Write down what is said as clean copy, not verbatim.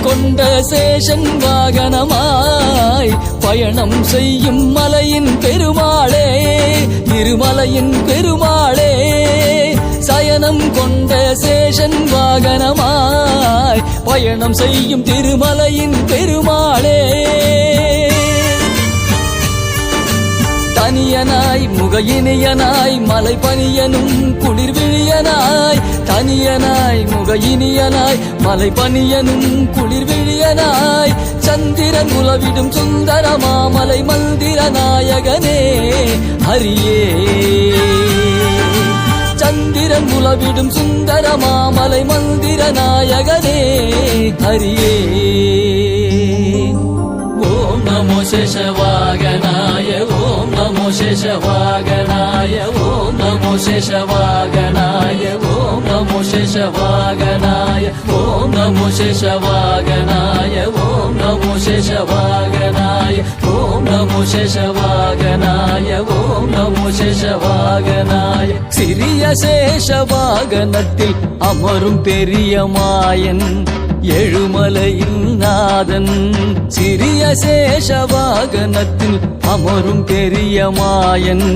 கொண்ட சேஷன் வாகனமாய் பயணம் செய்யும் மலையின் பெருமாளே, திருமலையின் பெருமாளே. சயனம் கொண்ட சேஷன் வாகனமாய் பயணம் செய்யும் திருமலையின் பெருமாளே. தனியனாய் முகையினியனாய் மலை பனியனும் குளிர் விழியனாய், தனியனாய் முகையினியனாய் மலை பனியனும் குளிர் விழியனாய். சந்திரன் உலவிடும் சுந்தர மாமலை மந்திர நாயகனே ஹரியே, சந்திரன் உலவிடும் சுந்தர மாமலை மந்திர நாயகனே ஹரியே. ஓம் நமோ சேஷவாகனாய, ஓம் நமோ சேஷவாகனாய, ஓம் நமோ சேஷவாகனாய, ஓம் நமோ சேஷவாகனாய, ஓம் நமோ சேஷவாகனாய, ஓம் நமோ சேஷவாகனாய, ஓம் நமோ சேஷவாகனாய, ஓம் நமோ சேஷவாகனாய. சிறிய சேஷவாகனத்தில் அமரும் பெரிய மாயன் எழுமலையின் நாதன், சிறிய சேஷவாகனத்தில் அமரும் பெரிய மாயன்